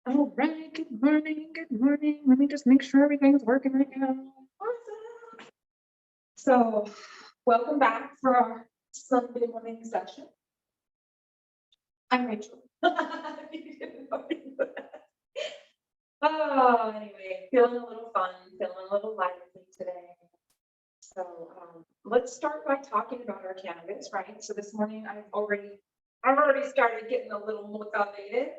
All right, good morning, good morning. Let me just make sure everything's working right now. Awesome. So, welcome back for our Sunday morning session. I'm Rachel. Oh, anyway, feeling a little fun, feeling a little lively today. So, let's start by talking about our cannabis, right? So this morning I've already started getting a little motivated.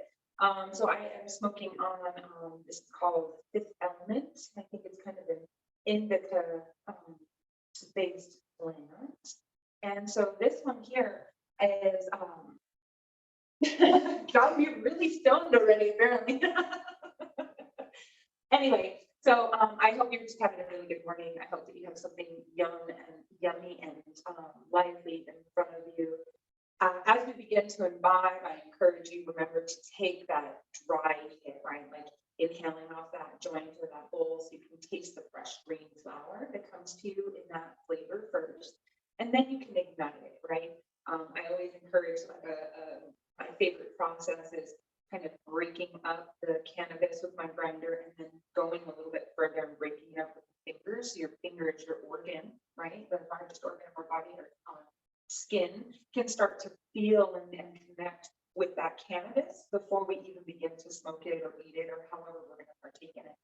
So I am smoking on this is called Fifth Element. I think it's kind of an indica based blend. And so this one here is got me really stoned already, apparently. Anyway, so I hope you're just having a really good morning. I hope that you have something yummy and lively in front of you. As we begin to imbibe, I encourage you, remember to take that dry hit, right? Like inhaling off that joint or that bowl so you can taste the fresh green flower that comes to you in that flavor first. And then you can ignite it, right? I always encourage my favorite process is kind of breaking up the cannabis with my grinder and then going a little bit further and breaking it up with the fingers. So your finger is your organ, right? The largest organ of our body, or skin, can start to feel and connect with that cannabis before we even begin to smoke it or eat it or however we're going to partake in it.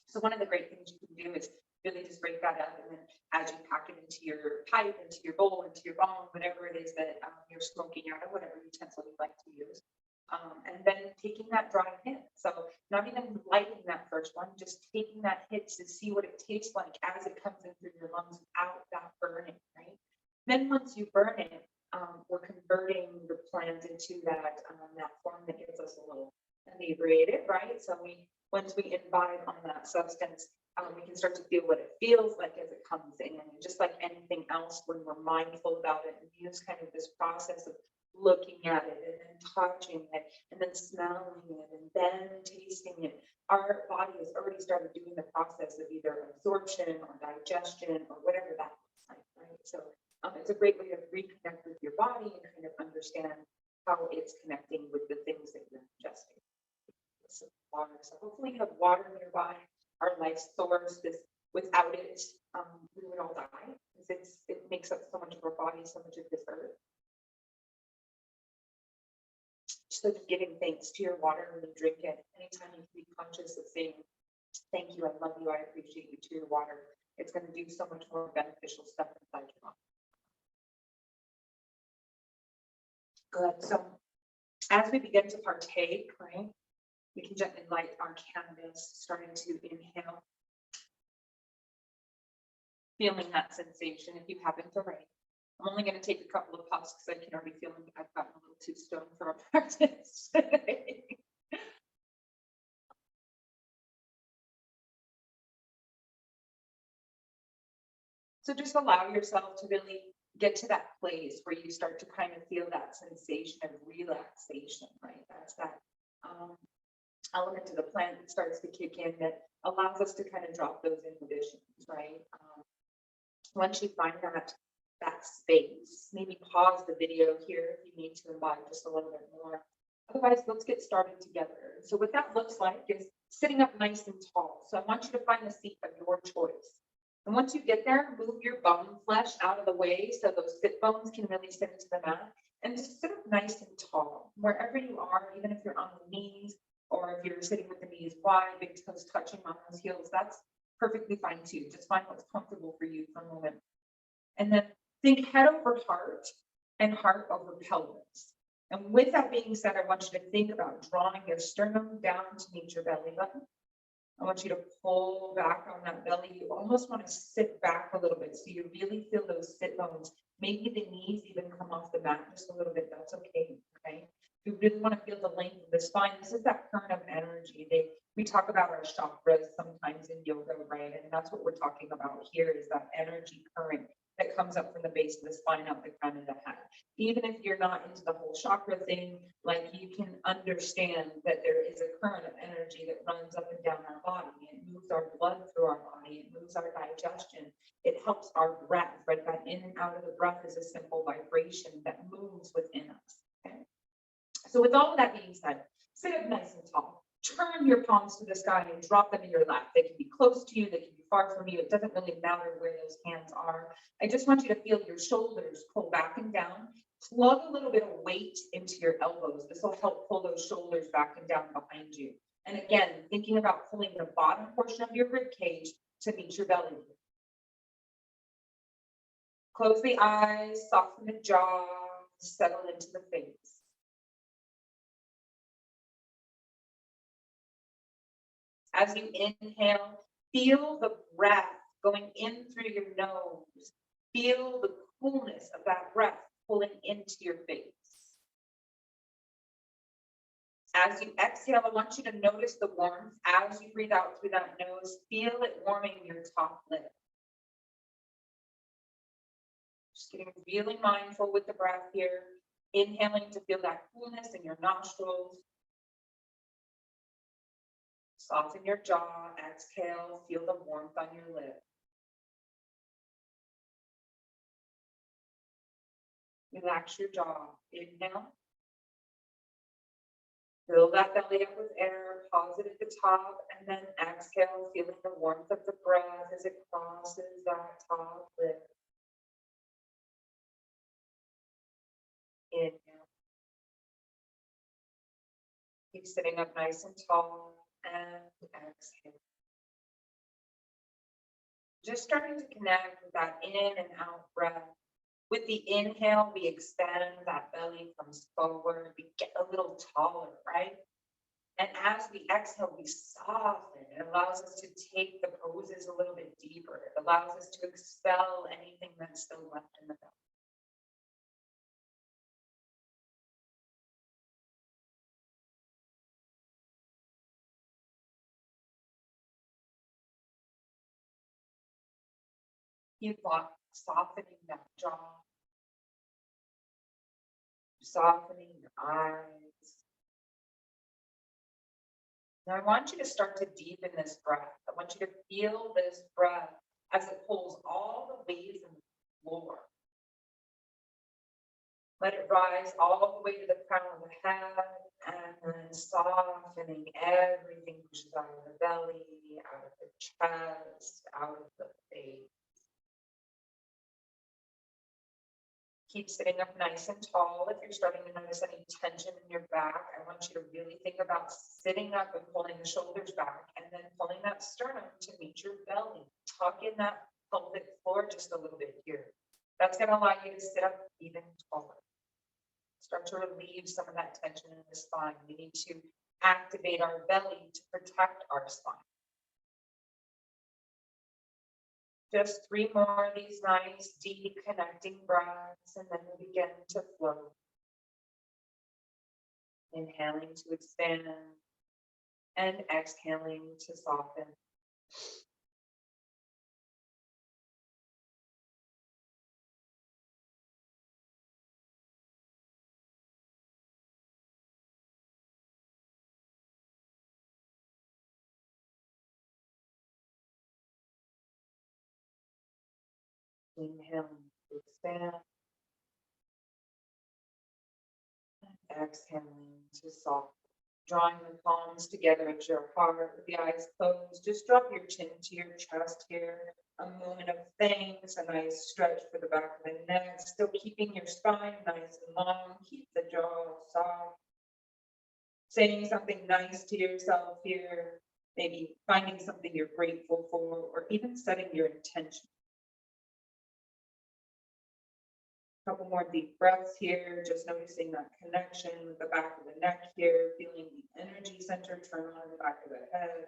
So one of the great things you can do is really just break that up, and then as you pack it into your pipe, into your bowl, into your bong, whatever it is that you're smoking out of, whatever utensil you like to use. And then taking that dry hit. So not even lighting that first one, just taking that hit to see what it tastes like as it comes in through your lungs without that burning, right? Then once you burn it, we're converting the plant into that form that gets us a little inebriated, right? So once we imbibe on that substance, we can start to feel what it feels like as it comes in. And just like anything else, when we're mindful about it and use kind of this process of looking at it and then touching it and then smelling it and then tasting it, our body has already started doing the process of either absorption or digestion or whatever that looks like, right? So it's a great way to reconnect with your body and kind of understand how it's connecting with the things that you're ingesting. So water. So hopefully you have water nearby, our life source. Without it, we would all die because it makes up so much of our body, so much of this earth. So just giving thanks to your water when you drink it. Anytime you can be conscious of saying, thank you, I love you, I appreciate you to your water, it's going to do so much more beneficial stuff inside your body. Good. So as we begin to partake, right, we can gently light our cannabis, starting to inhale, feeling that sensation if you haven't already. I'm only going to take a couple of puffs because I can already feel like I've gotten a little too stoned for our practice today. So just allow yourself to really get to that place where you start to kind of feel that sensation of relaxation, right? That's that element of the plant that starts to kick in that allows us to kind of drop those inhibitions, right? Once you find that space, maybe pause the video here if you need to imbibe just a little bit more. Otherwise, let's get started together. So what that looks like is sitting up nice and tall. So I want you to find a seat of your choice. And once you get there, move your bone flesh out of the way so those sit bones can really sit into the mat. And just sit up nice and tall, wherever you are, even if you're on the knees or if you're sitting with the knees wide, big toes touching on those heels, that's perfectly fine too. Just find what's comfortable for you for a moment. And then think head over heart and heart over pelvis. And with that being said, I want you to think about drawing your sternum down to meet your belly button. I want you to pull back on that belly. You almost want to sit back a little bit so you really feel those sit bones. Maybe the knees even come off the mat just a little bit. That's okay. Okay. You really want to feel the length of the spine. This is that current of energy. We talk about our chakras sometimes in yoga, right? And that's what we're talking about here is that energy current that comes up from the base of the spine out the crown of the head. Even if you're not into the whole chakra thing, like you can understand that there is a current of energy that runs up and down our body. It moves our blood through our body. It moves our digestion. It helps our breath, right? That in and out of the breath is a simple vibration that moves within us. Okay. So with all of that being said, sit up nice and tall. return your palms to the sky and drop them in your lap. They can be close to you, they can be far from you. It doesn't really matter where those hands are. I just want you to feel your shoulders pull back and down. Plug a little bit of weight into your elbows. This will help pull those shoulders back and down behind you. And again, thinking about pulling the bottom portion of your rib cage to meet your belly. Close the eyes, soften the jaw, settle into the face. As you inhale, feel the breath going in through your nose. Feel the coolness of that breath pulling into your face. As you exhale, I want you to notice the warmth as you breathe out through that nose. Feel it warming your top lip. Just getting really mindful with the breath here. Inhaling to feel that coolness in your nostrils. Soften your jaw. Exhale, feel the warmth on your lip. Relax your jaw. Inhale. Fill that belly up with air, pause it at the top, and then exhale, feeling the warmth of the breath as it crosses that top lip. Inhale. Keep sitting up nice and tall, and exhale. Just starting to connect with that in and out breath. With the inhale, we expand, that belly comes forward, we get a little taller, right? And as we exhale, we soften. It allows us to take the poses a little bit deeper. It allows us to expel anything that's still left in the belly. Keep softening that jaw, softening your eyes. Now I want you to start to deepen this breath. I want you to feel this breath as it pulls all the way from the floor. Let it rise all the way to the crown of the head, and then softening everything pushes out of the belly, out of the chest, out of the face. Keep sitting up nice and tall. If you're starting to notice any tension in your back, I want you to really think about sitting up and pulling the shoulders back, and then pulling that sternum to meet your belly. Tuck in that pelvic floor just a little bit here. That's going to allow you to sit up even taller. Start to relieve some of that tension in the spine. We need to activate our belly to protect our spine. Just 3 more of these nice, deep, connecting breaths, and then we begin to float. Inhaling to expand, and exhaling to soften. Inhaling to expand, and exhaling to soften. Drawing the palms together at your heart with the eyes closed. Just drop your chin to your chest here. A moment of thanks, a nice stretch for the back of the neck. Still keeping your spine nice and long. Keep the jaw soft. Saying something nice to yourself here. Maybe finding something you're grateful for, or even setting your intention. Couple more deep breaths here, just noticing that connection with the back of the neck here, feeling the energy center turn on in the back of the head.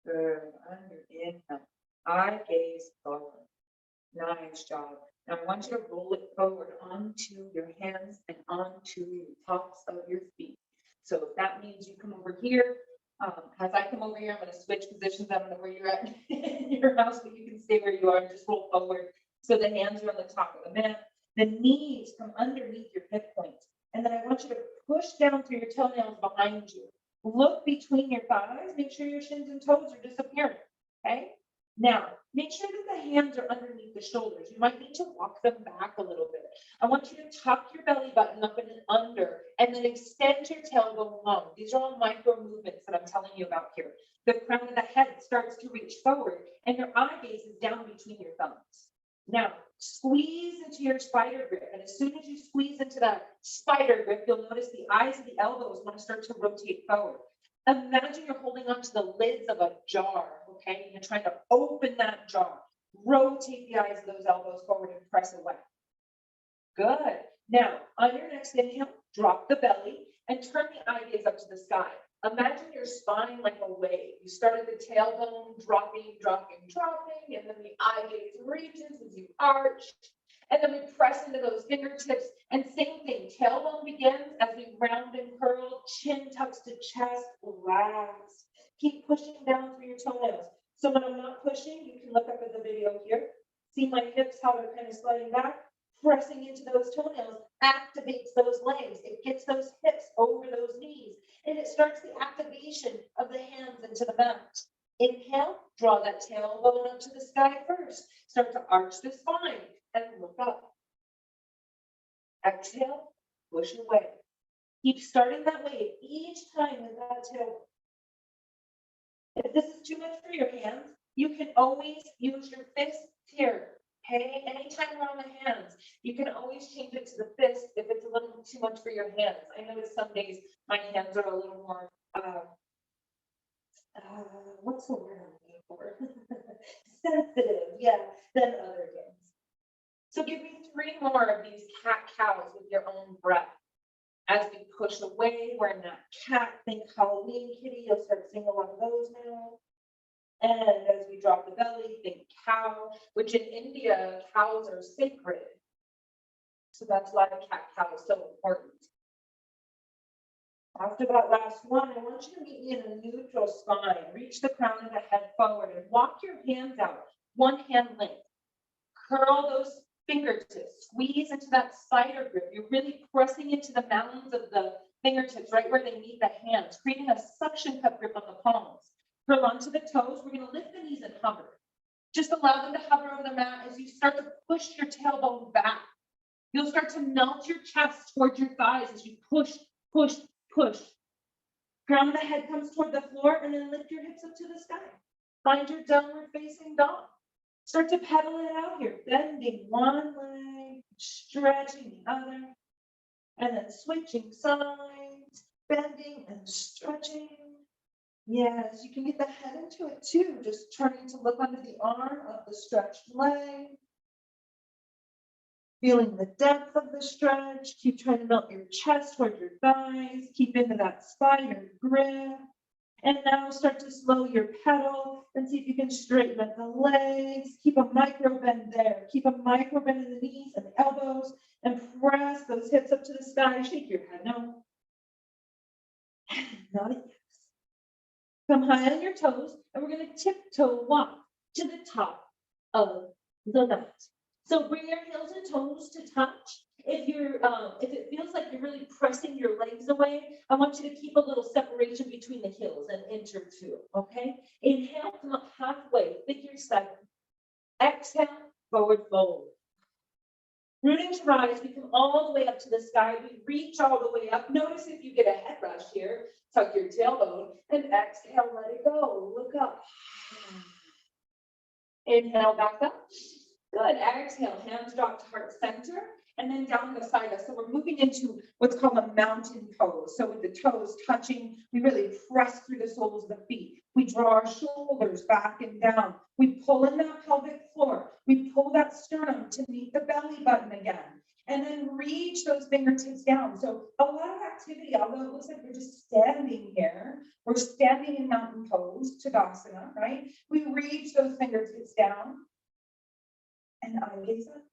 Good. Under inhale, eye gaze forward. Nice job. Now I want you to roll it forward onto your hands and onto the tops of your feet. So if that means you come over here, as I come over here, I'm going to switch positions. I don't know where you're at in your house, but you can stay where you are and just roll forward. So the hands are on the top of the mat. The knees come underneath your hip points. And then I want you to push down through your toenails behind you. Look between your thighs. Make sure your shins and toes are disappearing. Okay? Now, make sure that the hands are underneath the shoulders. You might need to walk them back a little bit. I want you to tuck your belly button up and under, and then extend your tailbone long. These are all micro movements that I'm telling you about here. The crown of the head starts to reach forward, and your eye gaze is down between your thumbs. Now, squeeze into your spider grip, and as soon as you squeeze into that spider grip, you'll notice the eyes of the elbows want to start to rotate forward. Imagine you're holding onto the lids of a jar, okay? And you're trying to open that jar. Rotate the eyes of those elbows forward and press away. Good. Now, on your next inhale, drop the belly and turn the eye gaze up to the sky. Imagine your spine like a wave. You start at the tailbone, dropping, and then the eye gaze reaches as you arch. And then we press into those fingertips, and same thing, tailbone begins as we round and curl, chin tucks to chest, relax. Keep pushing down through your toenails. So when I'm not pushing, you can look up at the video here. See my hips, how they're kind of sliding back. Pressing into those toenails activates those legs. It gets those hips over those knees, and it starts the activation of the hands into the mat. Inhale, draw that tailbone up to the sky first. Start to arch the spine and look up. Exhale, push away. Keep starting that way each time with that tailbone. If this is too much for your hands, you can always use your fists here. Okay, anytime we're on the hands, you can always change it to the fist if it's a little too much for your hands. I notice some days my hands are a little more, what's the word I'm looking for? Sensitive, yeah, than other days. So give me 3 more of these cat-cows with your own breath. As we push away, we're in that cat, think Halloween kitty, you'll start seeing a lot of those now. And as we drop the belly, think cow, which in India, cows are sacred. So that's why the cat-cow is so important. After that last one, I want you to meet me in a neutral spine. Reach the crown of the head forward and walk your hands out, one hand length. Curl those fingertips, squeeze into that spider grip. You're really pressing into the mounds of the fingertips, right where they meet the hands, creating a suction cup grip on the palms. Curl onto the toes. We're going to lift the knees and hover. Just allow them to hover over the mat as you start to push your tailbone back. You'll start to melt your chest towards your thighs as you push, push, push. Crown of the head comes toward the floor, and then lift your hips up to the sky. Find your downward facing dog. Start to pedal it out here, bending one leg, stretching the other, and then switching sides, bending and stretching. Yes, you can get the head into it too, just turning to look under the arm of the stretched leg. Feeling the depth of the stretch. Keep trying to melt your chest toward your thighs. Keep into that spider grip. And now start to slow your pedal and see if you can straighten up the legs. Keep a micro bend there. Keep a micro bend in the knees and the elbows, and press those hips up to the sky. Shake your head no. Not a yes. Come high on your toes, and we're going to tiptoe walk to the top of the mat. So bring your heels and toes to touch. If it feels like you're really pressing your legs away, I want you to keep a little separation between the heels and enter two, okay? Inhale, come up halfway, figure 7. Exhale, forward fold. Rooting to rise, we come all the way up to the sky. We reach all the way up. Notice if you get a head rush here, tuck your tailbone and exhale, let it go. Look up. Inhale, back up. Good. Exhale, hands drop to heart center and then down beside us. So we're moving into what's called a mountain pose. So with the toes touching, we really press through the soles of the feet. We draw our shoulders back and down. We pull in that pelvic floor. We pull that sternum to meet the belly button again. And then reach those fingertips down. So a lot of activity, although it looks like we're just standing here, we're standing in mountain pose, Tadasana, right? We reach those fingertips down. And eye gaze up.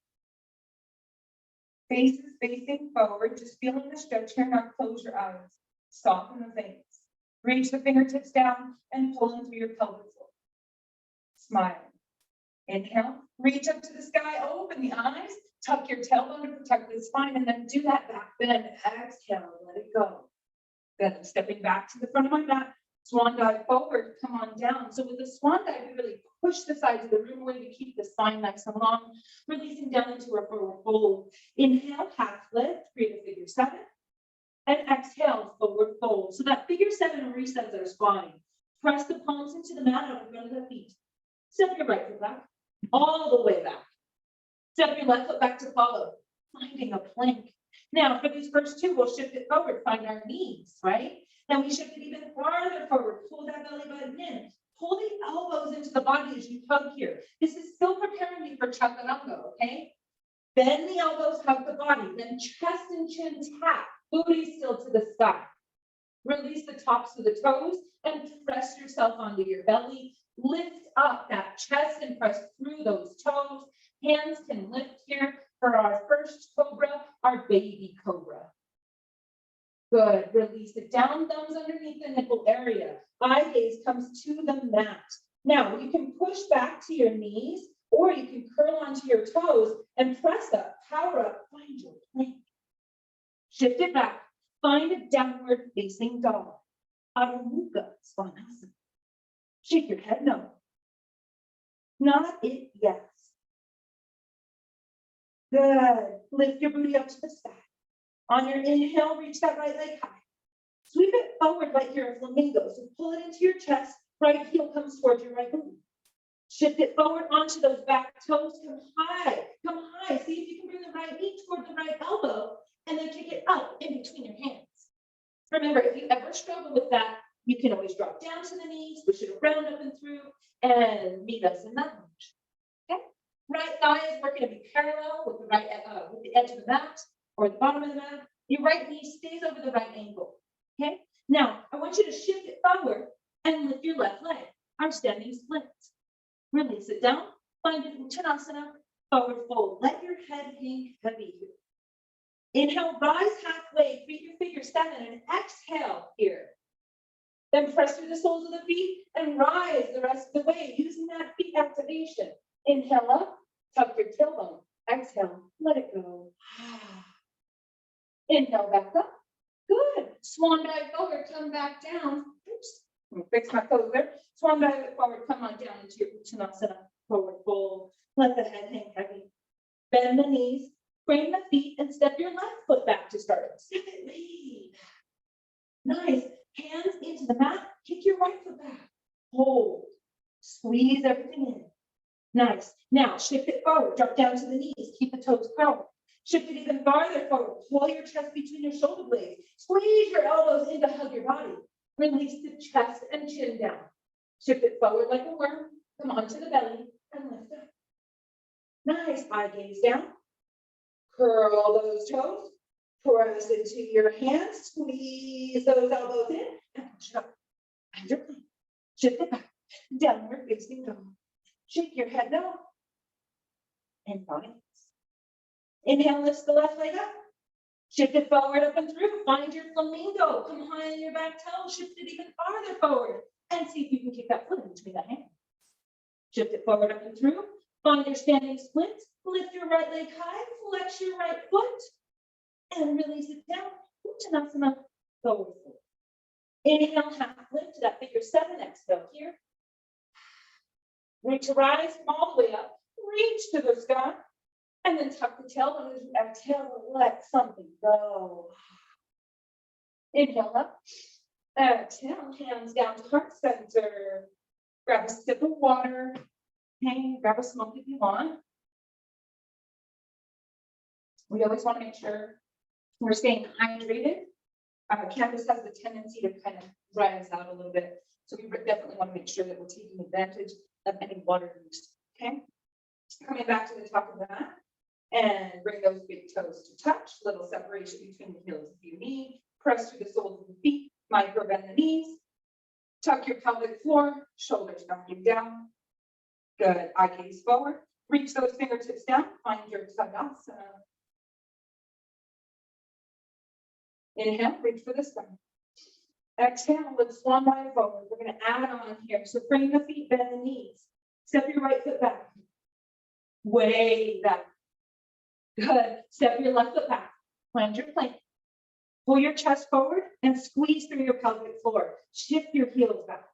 Faces facing forward, just feeling the stretch here. Now close your eyes. Soften the face. Reach the fingertips down and pull into your pelvic floor. Smile. Inhale. Reach up to the sky. Open the eyes. Tuck your tailbone to protect the spine, and then do that back bend. Exhale. Let it go. Good. I'm stepping back to the front of my mat. Swan dive forward, come on down. So with the swan dive, we really push the sides of the room away to keep the spine nice and long, releasing down into a forward fold. Inhale, half lift, create a figure 7. And exhale, forward fold. So that figure 7 resets our spine. Press the palms into the mat out in front of the feet. Step your right foot back, all the way back. Step your left foot back to follow, finding a plank. Now, for these first two, we'll shift it forward, find our knees, right? Then we shift it even farther forward, pull that belly button in. Pull the elbows into the body as you hug here. This is still preparing you for chaturanga, okay? Bend the elbows, hug the body, then chest and chin tap, booty still to the sky. Release the tops of the toes and press yourself onto your belly. Lift up that chest and press through those toes. Hands can lift here for our first cobra, our baby cobra. Good, release it down, thumbs underneath the nipple area. Eye gaze comes to the mat. Now you can push back to your knees or you can curl onto your toes and press up, power up, find your plank. Shift it back, find a downward facing dog. Adho Mukha Svanasana. Shake your head no. Not it, yes. Good. Lift your booty up to the sky. On your inhale, reach that right leg high. Sweep it forward like you're a flamingo. So pull it into your chest. Right heel comes towards your right booty. Shift it forward onto those back toes. Come high. Come high. See if you can bring the right knee toward the right elbow and then kick it up in between your hands. Remember, if you ever struggle with that, you can always drop down to the knees, push it around up and through, and meet us in that lunge. Okay? Right thigh is working to be parallel with the right with the edge of the mat or the bottom of the mat. Your right knee stays over the right ankle. Okay? Now, I want you to shift it forward and lift your left leg. Our standing splits. Release it down. Find it in Uttanasana. Forward fold. Let your head hang heavy here. Inhale, rise halfway, create your figure 7, and exhale here. Then press through the soles of the feet and rise the rest of the way using that feet activation. Inhale up, tuck your tailbone. Exhale, let it go. Inhale back up. Good. Swan dive forward, come back down. Oops, let me fix my toes there. Swan dive forward, come on down into your Uttanasana, forward fold. Let the head hang heavy. Bend the knees, frame the feet, and step your left foot back to start. Step it way back. Nice. Hands into the mat, kick your right foot back. Hold. Squeeze everything in. Nice. Now shift it forward, drop down to the knees, keep the toes curled. Shift it even farther forward. Pull your chest between your shoulder blades. Squeeze your elbows in to hug your body. Release the chest and chin down. Shift it forward like a worm. Come onto the belly and lift up. Nice. Eye gaze down. Curl those toes. Press into your hands. Squeeze those elbows in and push it up. And your plank. Shift it back. Downward facing dog. Shake your head no. And body. Inhale, lift the left leg up. Shift it forward, up and through. Find your flamingo. Come high on your back toe. Shift it even farther forward. And see if you can kick that foot in between the hands. Shift it forward, up and through. Find your standing split. Lift your right leg high. Flex your right foot. And release it down. Uttanasana, forward fold. Inhale, half lift to that figure 7. Exhale here. Reach to rise, come all the way up. Reach to the sky. And then tuck the tailbone as you exhale, let something go. Inhale up. Exhale, hands down to heart center. Grab a sip of water. Okay, grab a smoke if you want. We always want to make sure we're staying hydrated. Canvas has the tendency to kind of dry us out a little bit. So we definitely want to make sure that we're taking advantage of any water use. Okay. Coming back to the top of the mat. And bring those big toes to touch, little separation between the heels if you need. Press through the soles of the feet, micro bend the knees. Tuck your pelvic floor, shoulders knocking down. Good, eye gaze forward. Reach those fingertips down, find your Tadasana. Inhale, reach for the sky. Exhale, let's swan dive forward. We're gonna add on here. So bring the feet, bend the knees. Step your right foot back. Way back. Good. Step your left foot back. Plant your plank. Pull your chest forward and squeeze through your pelvic floor. Shift your heels back.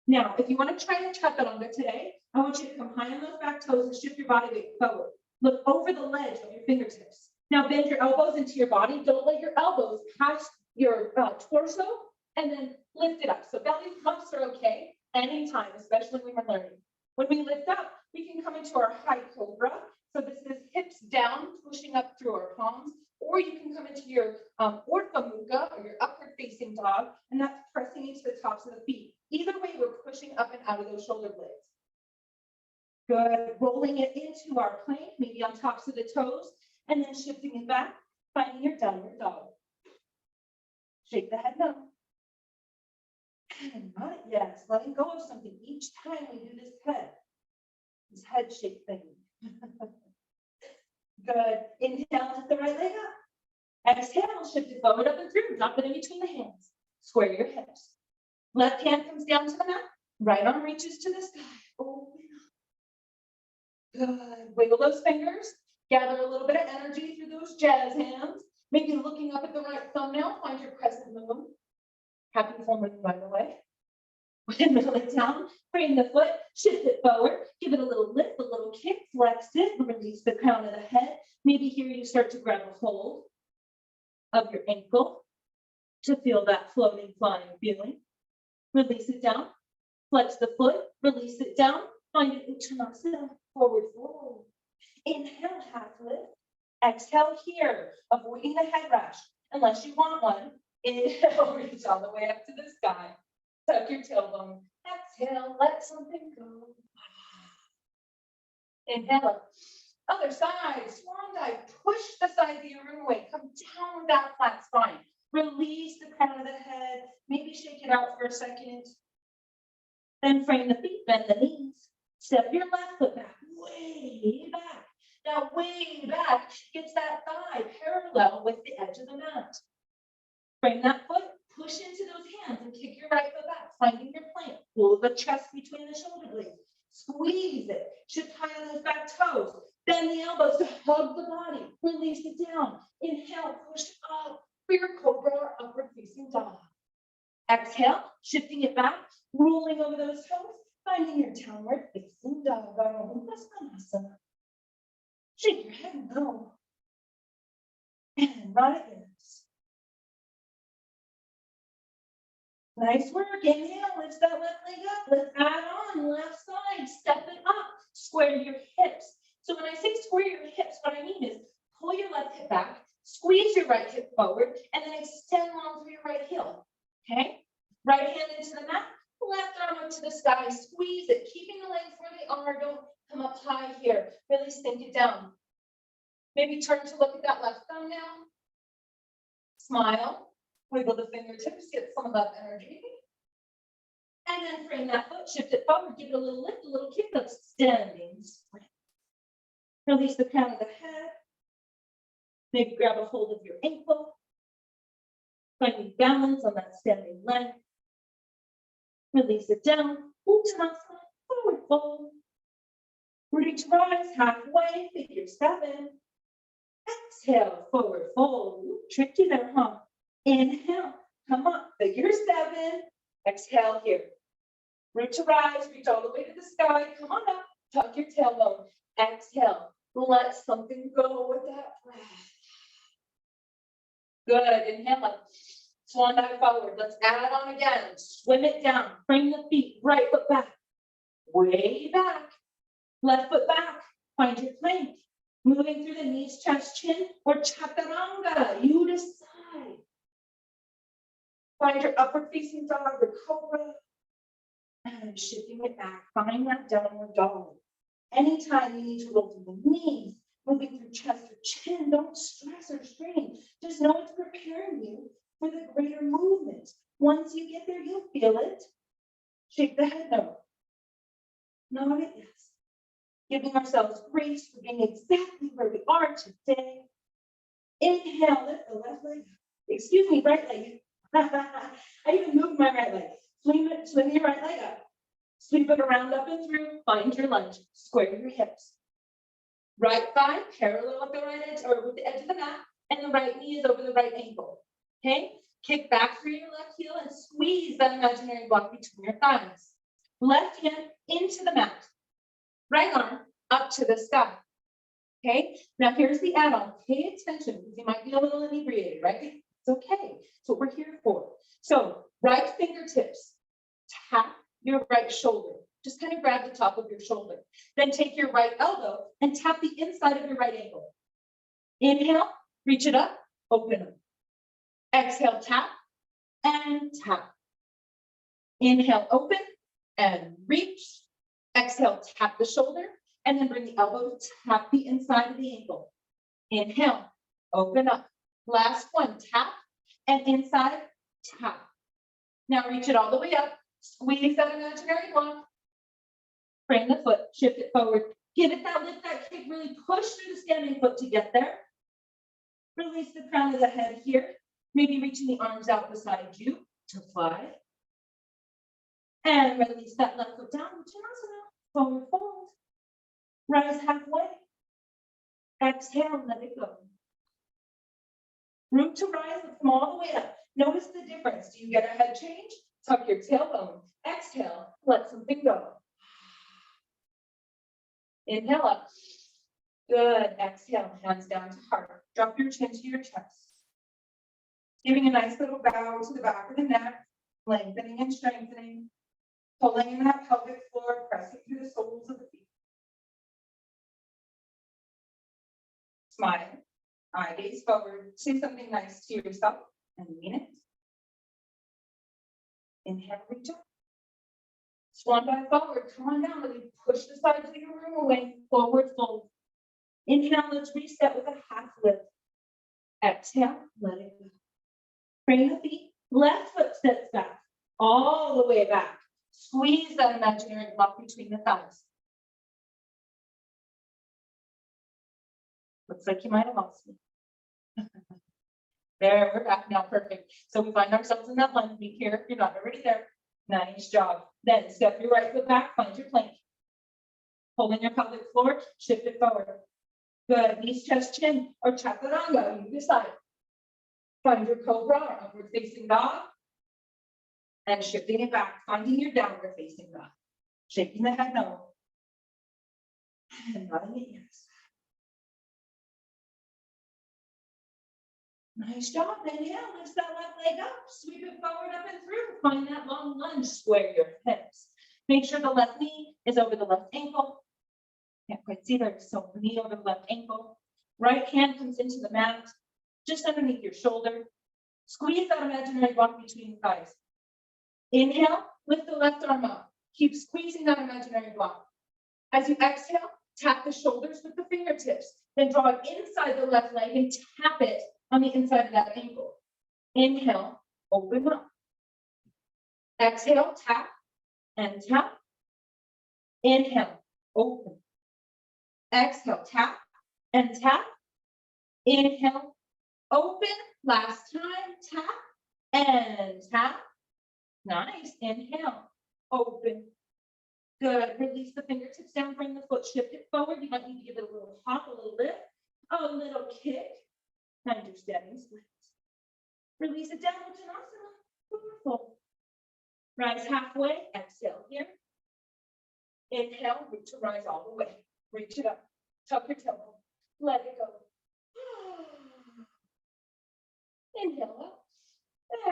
Now, if you want to try the chaturanga today, I want you to come high on those back toes and shift your body weight forward. Look over the ledge of your fingertips. Now bend your elbows into your body. Don't let your elbows pass your torso, and then lift it up. So belly pumps are okay anytime, especially when we're learning. When we lift up, we can come into our high cobra. So this is hips down, pushing up through our palms, or you can come into your Urdhva Mukha, or your upward facing dog, and that's pressing into the tops of the feet. Either way, we're pushing up and out of those shoulder blades. Good, rolling it into our plank, maybe on tops of the toes, and then shifting it back, finding your downward dog. Shake the head no. And not yes, letting go of something each time we do this head shake thing. Good, inhale, lift the right leg up. Exhale, shift it forward, up and through, drop it in between the hands. Square your hips. Left hand comes down to the mat, right arm reaches to the sky. Open up. Good, wiggle those fingers, gather a little bit of energy through those jazz hands. Maybe looking up at the right thumbnail, find your crescent moon. Happy form with you, by the way. Middle it down, bring the foot, shift it forward, give it a little lift, a little kick, flex it, release the crown of the head. Maybe here you start to grab a hold of your ankle to feel that floating, flying feeling. Release it down, flex the foot, release it down, find an Uttanasana, forward fold. Inhale, half lift. Exhale here, avoiding the head rush, unless you want one. Inhale, reach all the way up to the sky. Tuck your tailbone. Exhale, let something go. Inhale. Other side, swan dive. Push the sides of your room away. Come down with that flat spine. Release the crown of the head. Maybe shake it out for a second. Then frame the feet, bend the knees. Step your left foot back, way back. Now, way back gets that thigh parallel with the edge of the mat. Frame that foot, push into those hands and kick your right foot back, finding your plank. Pull the chest between the shoulder blades. Squeeze it. Shift high on those back toes. Bend the elbows to hug the body. Release it down. Inhale, push up for your cobra or upward facing dog. Exhale, shifting it back, rolling over those toes, finding your downward facing dog. Shake your head no. And right is. Nice work. Inhale, lift that left leg up. Let's add on left side. Step it up. Square your hips. So when I say square your hips, what I mean is pull your left hip back, squeeze your right hip forward, and then extend long through your right heel. Okay? Right hand into the mat, left arm up to the sky. Squeeze it, keeping the legs where they are. Don't come up high here. Really sink it down. Maybe turn to look at that left thumbnail. Smile. Wiggle the fingertips, get some of that energy. And then frame that foot, shift it forward, give it a little lift, a little kick up, standing sprint. Release the crown of the head. Maybe grab a hold of your ankle. Finding balance on that standing leg. Release it down. Uttanasana, forward fold. Reach rise halfway, figure 7. Exhale, forward fold. Ooh, tricky there, huh? Inhale, come up, figure 7. Exhale here. Root to rise, reach all the way to the sky. Come on up, tuck your tailbone. Exhale, let something go with that breath. Good, inhale up. Swan dive forward. Let's add on again. Swim it down. Frame the feet, right foot back. Way back. Left foot back. Find your plank. Moving through the knees, chest, chin, or chaturanga. You decide. Find your upward facing dog, your cobra. And shifting it back. Find that downward dog. Anytime you need to roll through the knees, moving through chest or chin, don't stress or strain. Just know it's preparing you for the greater movement. Once you get there, you'll feel it. Shake the head no. Nod it yes. Giving ourselves grace for being exactly where we are today. Inhale, lift the left leg. Excuse me, right leg. I even moved my right leg. Swing your right leg up. Sweep it around up and through. Find your lunge. Square your hips. Right thigh parallel with the right edge or with the edge of the mat, and the right knee is over the right ankle. Okay, kick back through your left heel and squeeze that imaginary block between your thighs. Left hand into the mat. Right arm up to the sky. Okay, now here's the add-on. Pay attention because you might be a little inebriated, right? It's okay. It's what we're here for. So right fingertips, tap your right shoulder. Just kind of grab the top of your shoulder. Then take your right elbow and tap the inside of your right ankle. Inhale, reach it up, open up. Exhale, tap and tap. Inhale, open and reach. Exhale, tap the shoulder and then bring the elbow, tap the inside of the ankle. Inhale, open up. Last one, tap and inside, tap. Now reach it all the way up. Squeeze that imaginary block. Frame the foot, shift it forward. Give it that lift, that kick. Really push through the standing foot to get there. Release the crown of the head here. Maybe reaching the arms out beside you to fly. And release that left foot down. Uttanasana. Forward fold. Rise halfway. Exhale, let it go. Root to rise, lift them all the way up. Notice the difference. Do you get a head change? Tuck your tailbone. Exhale, let something go. Inhale up. Good. Exhale, hands down to heart. Drop your chin to your chest. Giving a nice little bow to the back of the neck, lengthening and strengthening. Pulling in that pelvic floor, pressing through the soles of the feet. Smile. Eye gaze forward. Say something nice to yourself and mean it. Inhale, reach up. Swan dive forward. Come on down. Really push the sides of your room away. Forward fold. Inhale, let's reset with a half lift. Exhale, let it go. Bring the feet. Left foot steps back. All the way back. Squeeze that imaginary block between the thighs. Looks like you might have lost me. There, we're back now, perfect. So we find ourselves in that lunge. Be here if you're not already there. Nice job. Then step your right foot back, find your plank. Hold in your pelvic floor, shift it forward. Good, knees, chest, chin, or chaturanga, you decide. Find your cobra or upward facing dog. And shifting it back, finding your downward facing dog. Shaking the head no. And nodding it yes. Nice job. Inhale, lift that left leg up, sweep it forward, up and through. Find that long lunge, square your hips. Make sure the left knee is over the left ankle. Can't quite see there, so knee over the left ankle. Right hand comes into the mat, just underneath your shoulder. Squeeze that imaginary block between the thighs. Inhale, lift the left arm up. Keep squeezing that imaginary block. As you exhale, tap the shoulders with the fingertips. Then draw it inside the left leg and tap it on the inside of that ankle. Inhale, open up. Exhale, tap and tap. Inhale, open. Exhale, tap and tap. Inhale, open. Last time, tap and tap. Nice. Inhale, open. Good. Release the fingertips down, bring the foot, shift it forward. You might need to give it a little hop, a little lift, a little kick. Find your standing splits. Release it down, Uttanasana. Wonderful. Rise halfway, exhale here. Inhale, root to rise all the way. Reach it up, tuck your tailbone, let it go. Inhale up.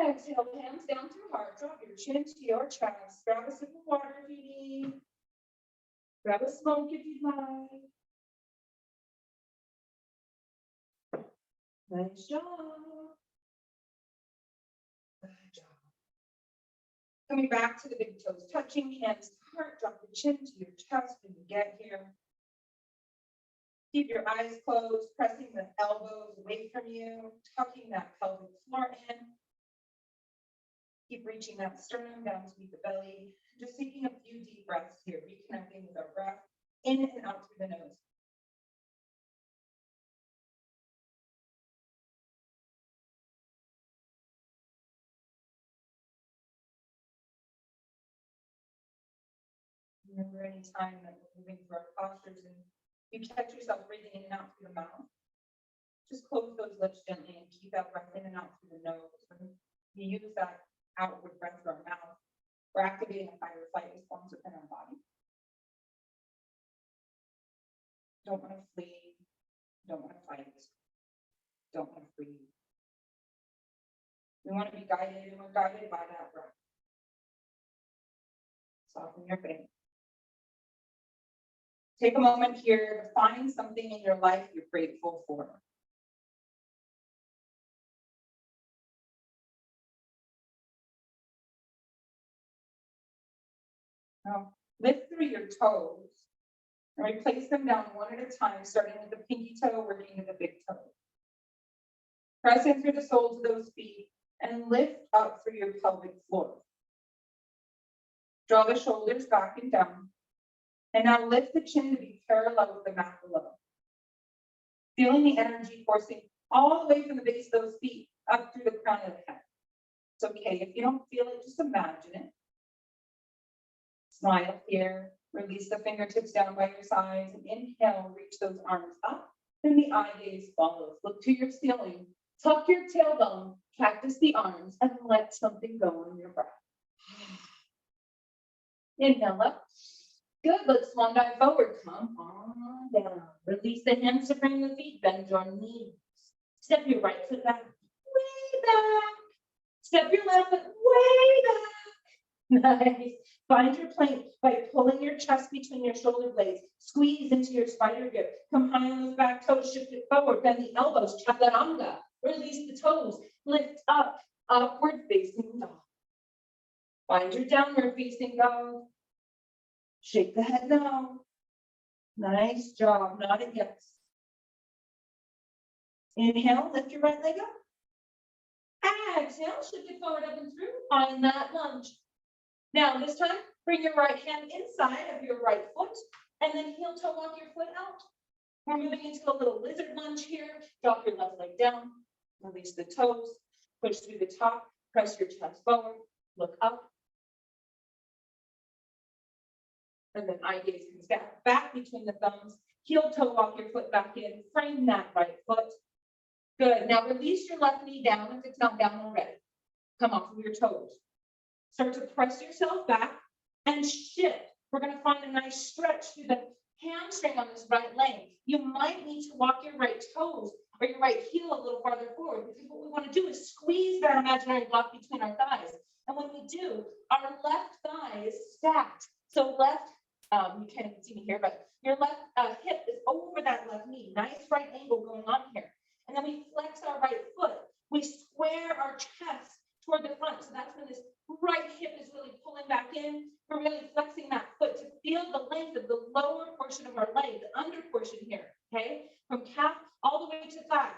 Exhale, hands down through heart. Drop your chin to your chest. Grab a sip of water if you need. Grab a smoke if you'd like. Nice job. Good job. Coming back to the big toes, touching, hands to heart. Drop the chin to your chest when you get here. Keep your eyes closed, pressing the elbows away from you, tucking that pelvic floor in. Keep reaching that sternum down to meet the belly. Just taking a few deep breaths here, reconnecting with our breath in and out through the nose. Remember any time that we're moving through our postures and you catch yourself breathing in and out through the mouth. just close those lips gently and keep that breath in and out through the nose. When you use that outward breath through our mouth, we're activating the fight or flight response within our body. Don't want to flee, don't want to fight, don't want to freeze. We want to be guided, and we're guided by that breath. Soften your face. Take a moment here to find something in your life you're grateful for. Now, lift through your toes and replace them down one at a time, starting with the pinky toe, working to the big toe. Press in through the soles of those feet and lift up through your pelvic floor. Draw the shoulders back and down. And now lift the chin to be parallel with the mat below. Feeling the energy coursing all the way from the base of those feet up through the crown of the head. It's okay if you don't feel it, just imagine it. Smile here. Release the fingertips down by your sides. And inhale, reach those arms up. Then the eye gaze follows. Look to your ceiling. Tuck your tailbone. Cactus the arms. And let something go in your breath. Inhale up. Good. Let's swan dive forward. Come on down. Release the hands to frame the feet. Bend your knees. Step your right foot back. Way back. Step your left foot way back. Nice. Find your plank by pulling your chest between your shoulder blades. Squeeze into your spider grip. Come high on those back toes. Shift it forward. Bend the elbows. Chaturanga. Release the toes. Lift up. Upward facing dog. Find your downward facing dog. Shake the head no. Nice job. Nod it yes. Inhale, lift your right leg up. Exhale, shift it forward up and through. Find that lunge. Now this time, bring your right hand inside of your right foot and then heel toe walk your foot out. We're moving into a little lizard lunge here. Drop your left leg down. Release the toes. Push through the top. Press your chest forward. Look up. And then eye gaze comes back between the thumbs. Heel toe walk your foot back in. Frame that right foot. Good. Now release your left knee down if it's not down already. Come off of your toes. Start to press yourself back and shift. We're going to find a nice stretch through the hamstring on this right leg. You might need to walk your right toes or your right heel a little farther forward, because what we want to do is squeeze that imaginary block between our thighs. And when we do, our left thigh is stacked. So left, you can't even see me here, but your left hip is over that left knee. Nice right angle going on here. And then we flex our right foot. We square our chest toward the front. So that's when this right hip is really pulling back in. We're really flexing that foot to feel the length of the lower portion of our leg, the under portion here, okay? From calf all the way to thigh.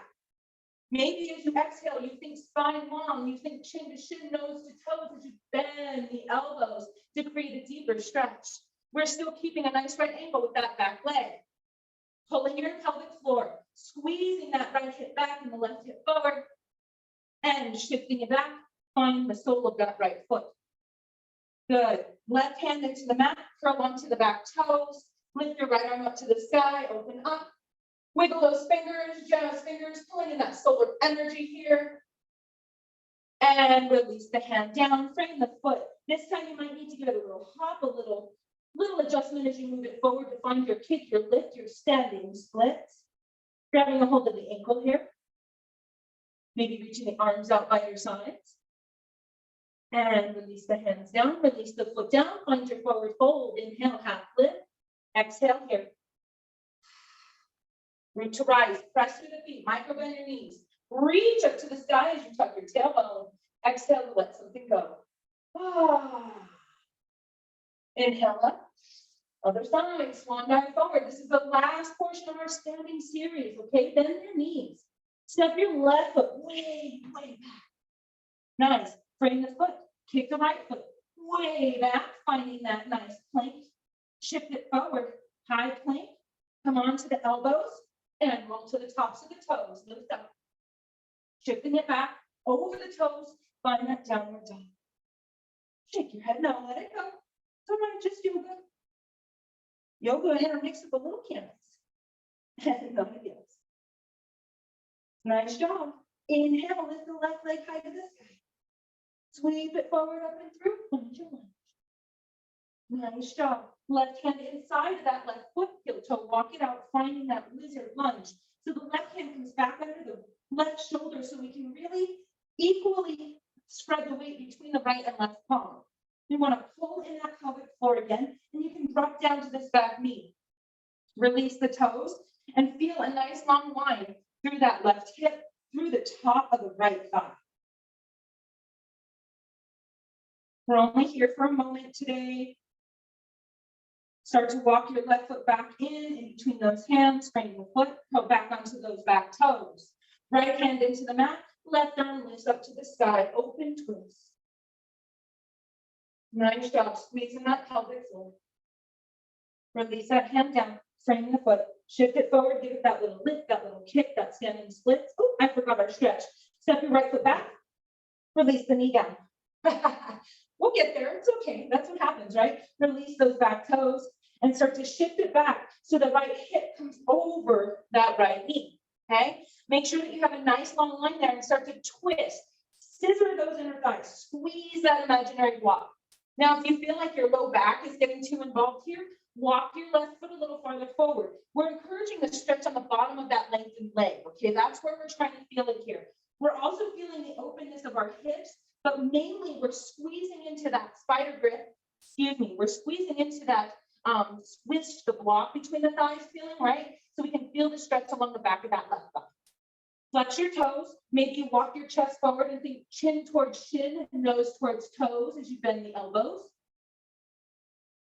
Maybe as you exhale, you think spine long, you think chin to shin, nose to toes as you bend the elbows to create a deeper stretch. We're still keeping a nice right angle with that back leg. Pulling your pelvic floor, squeezing that right hip back and the left hip forward, and shifting it back. Find the sole of that right foot. Good. Left hand into the mat, curl onto the back toes. Lift your right arm up to the sky, open up. Wiggle those fingers, jazz fingers, pulling in that solar energy here. And release the hand down, frame the foot. This time you might need to give it a little hop, a little adjustment as you move it forward to find your kick, your lift, your standing splits. Grabbing a hold of the ankle here. Maybe reaching the arms out by your sides. And release the hands down, release the foot down, find your forward fold. Inhale, half lift. Exhale here. Root to rise, press through the feet, micro bend your knees. Reach up to the sky as you tuck your tailbone. Exhale to let something go. Inhale up. Other side, swan dive forward. This is the last portion of our standing series, okay? Bend your knees. Step your left foot way, way back. Nice. Frame the foot. Kick the right foot way back, finding that nice plank. Shift it forward. High plank. Come on to the elbows and roll to the tops of the toes. Lift up. Shifting it back over the toes. Find that downward dog. Shake your head now. Let it go. Sometimes just yoga. Yoga intermixed with a little canvas. And not again. Nice job. Inhale, lift the left leg high to the sky. Sweep it forward, up and through. Lunge your lunge. Nice job. Left hand inside of that left foot, heel toe, walk it out, finding that lizard lunge. So the left hand comes back under the left shoulder so we can really equally spread the weight between the right and left palm. We want to pull in that pelvic floor again, and you can drop down to this back knee. Release the toes and feel a nice long line through that left hip, through the top of the right thigh. We're only here for a moment today. Start to walk your left foot back in between those hands, straighten the foot, go back onto those back toes. Right hand into the mat, left arm lifts up to the sky, open twist. Nice job, squeezing that pelvic floor. Release that hand down, straighten the foot, shift it forward, give it that little lift, that little kick, that standing split. Oh, I forgot our stretch. Step your right foot back, release the knee down. We'll get there, it's okay, that's what happens, right? Release those back toes and start to shift it back so the right hip comes over that right knee, okay? Make sure that you have a nice long line there and start to twist. Scissor those inner thighs, squeeze that imaginary block. Now, if you feel like your low back is getting too involved here, walk your left foot a little farther forward. We're encouraging a stretch on the bottom of that lengthened leg, okay? That's where we're trying to feel it here. We're also feeling the openness of our hips, but mainly we're squeezing into that spider grip, we're squeezing into that switch, the block between the thighs feeling, right? So we can feel the stretch along the back of that left thigh. Flex your toes, maybe you walk your chest forward and think chin towards chin, nose towards toes as you bend the elbows.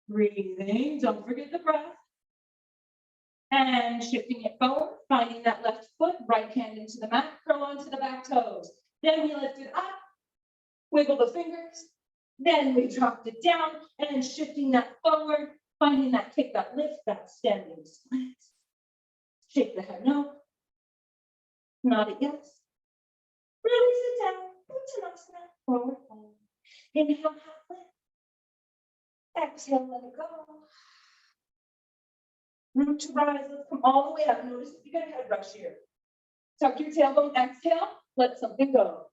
Breathing, don't forget the breath. And shifting it forward, finding that left foot, right hand into the mat, curl onto the back toes. Then we lift it up, wiggle the fingers, then we dropped it down and shifting that forward, finding that kick, that lift, that standing split. Shake the head no. Nod it yes. Release it down. Uttanasana. Forward fold. Inhale, half lift. Exhale, let it go. Root to rise. Let's come all the way up. Notice if you get a head rush here. Tuck your tailbone. Exhale. Let something go.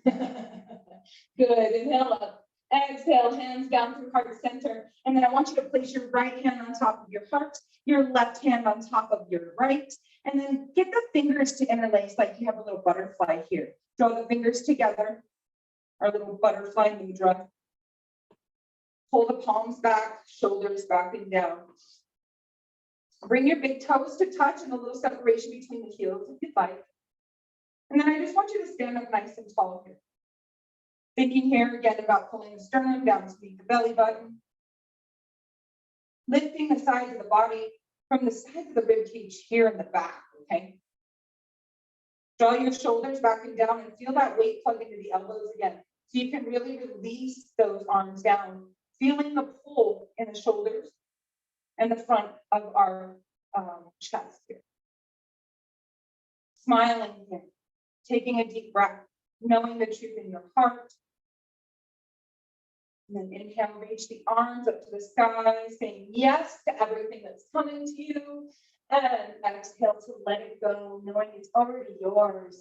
Good. Inhale up. Exhale, hands down through heart center. And then I want you to place your right hand on top of your heart, your left hand on top of your right, and then get the fingers to interlace like you have a little butterfly here. Draw the fingers together, our little butterfly mudra. Pull the palms back, shoulders back and down. Bring your big toes to touch and a little separation between the heels if you'd like. And then I just want you to stand up nice and tall here. Thinking here again about pulling the sternum down to meet the belly button. Lifting the sides of the body from the sides of the rib cage here in the back, okay? Draw your shoulders back and down and feel that weight plug into the elbows again. So you can really release those arms down, feeling the pull in the shoulders and the front of our chest here. Smiling here, taking a deep breath, knowing the truth in your heart. And then inhale, reach the arms up to the sky, saying yes to everything that's coming to you. And exhale to let it go, knowing it's already yours.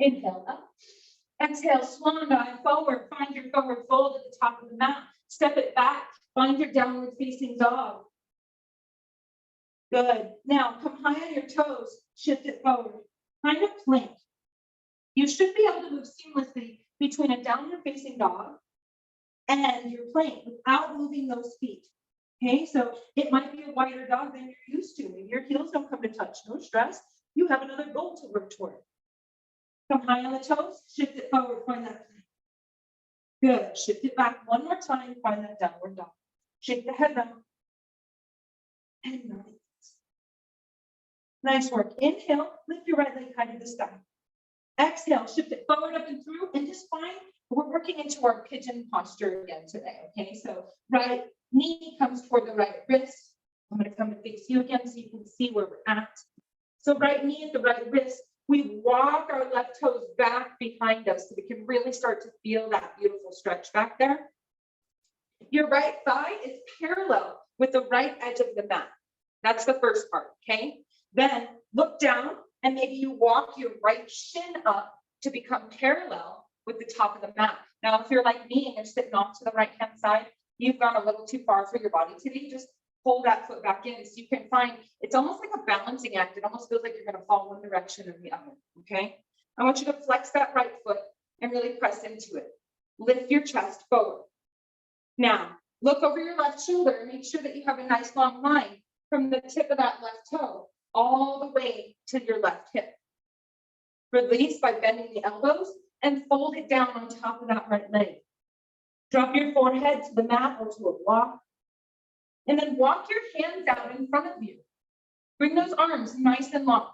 Inhale up. Exhale, swan dive forward. Find your forward fold at the top of the mat. Step it back. Find your downward facing dog. Good. Now come high on your toes. Shift it forward. Find a plank. You should be able to move seamlessly between a downward facing dog and your plank without moving those feet. Okay, so it might be a wider dog than you're used to. Maybe your heels don't come to touch. No stress. You have another goal to work toward. Come high on the toes. Shift it forward. Find that plank. Good. Shift it back one more time. Find that downward dog. Shake the head round. And nice. Nice work. Inhale. Lift your right leg high to the sky. Exhale, shift it forward, up and through, and just find, we're working into our pigeon posture again today, okay? So right knee comes toward the right wrist. I'm gonna come and face you again so you can see where we're at. So right knee at the right wrist, we walk our left toes back behind us so we can really start to feel that beautiful stretch back there. Your right thigh is parallel with the right edge of the mat. That's the first part, okay? Then look down and maybe you walk your right shin up to become parallel with the top of the mat. Now, if you're like me and you're sitting off to the right-hand side, you've gone a little too far for your body today. Just pull that foot back in so you can find, it's almost like a balancing act. It almost feels like you're going to fall one direction or the other, okay? I want you to flex that right foot and really press into it. Lift your chest forward. Now, look over your left shoulder and make sure that you have a nice long line from the tip of that left toe all the way to your left hip. Release by bending the elbows and fold it down on top of that right leg. Drop your forehead to the mat or to a block. And then walk your hands out in front of you. Bring those arms nice and long.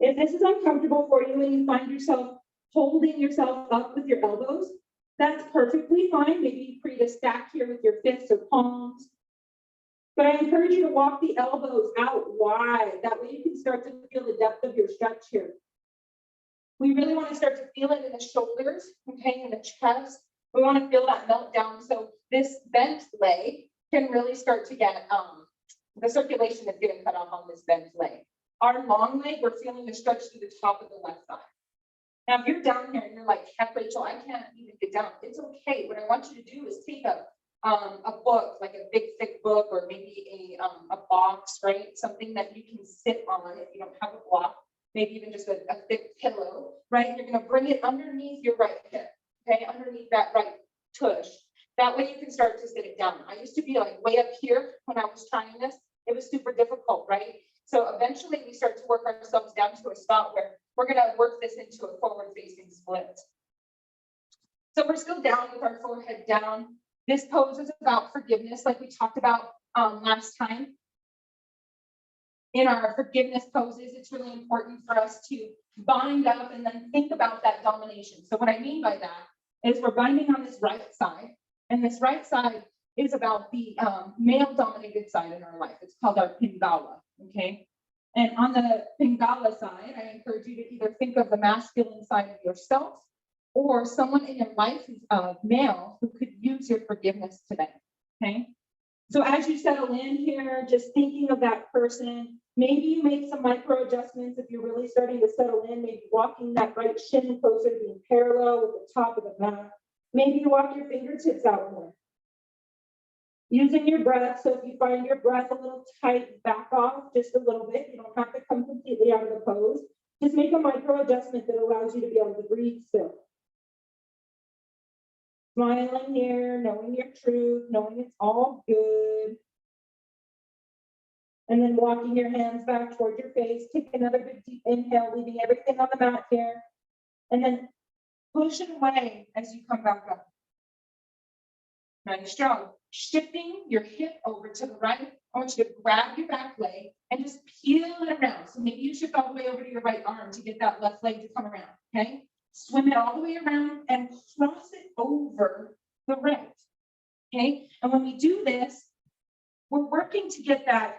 If this is uncomfortable for you and you find yourself holding yourself up with your elbows, that's perfectly fine. Maybe you create a stack here with your fists or palms. But I encourage you to walk the elbows out wide. That way you can start to feel the depth of your stretch here. We really want to start to feel it in the shoulders, okay, in the chest. We want to feel that melt down. So this bent leg can really start to get, the circulation is getting cut off on this bent leg. Our long leg, we're feeling the stretch to the top of the left thigh. Now, if you're down here and you're like, heck, Rachel, I can't even get down. It's okay. What I want you to do is take a book, like a big, thick book, or maybe a box, right? Something that you can sit on if you don't have a block, maybe even just a thick pillow, right? You're going to bring it underneath your right hip, okay? Underneath that right tush. That way you can start to sit it down. I used to be like way up here when I was trying this. It was super difficult, right? So eventually we start to work ourselves down to a spot where we're going to work this into a forward facing split. So we're still down with our forehead down. This pose is about forgiveness, like we talked about last time. In our forgiveness poses, it's really important for us to bind up and then think about that domination. So what I mean by that is we're binding on this right side, and this right side is about the male-dominated side in our life. It's called our Pingala, okay? And on the Pingala side, I encourage you to either think of the masculine side of yourself or someone in your life who's male who could use your forgiveness today, okay? So as you settle in here, just thinking of that person, maybe you make some micro adjustments if you're really starting to settle in, maybe walking that right shin closer to being parallel with the top of the mat. Maybe you walk your fingertips out more. Using your breath, so if you find your breath a little tight, back off just a little bit. You don't have to come completely out of the pose. Just make a micro adjustment that allows you to be able to breathe still. Smiling here, knowing your truth, knowing it's all good. And then walking your hands back toward your face. Take another good deep inhale, leaving everything on the mat here. And then push it away as you come back up. Nice job. Shifting your hip over to the right. I want you to grab your back leg and just peel it around. So maybe you shift all the way over to your right arm to get that left leg to come around, okay? Swim it all the way around and cross it over the right, okay? And when we do this, we're working to get that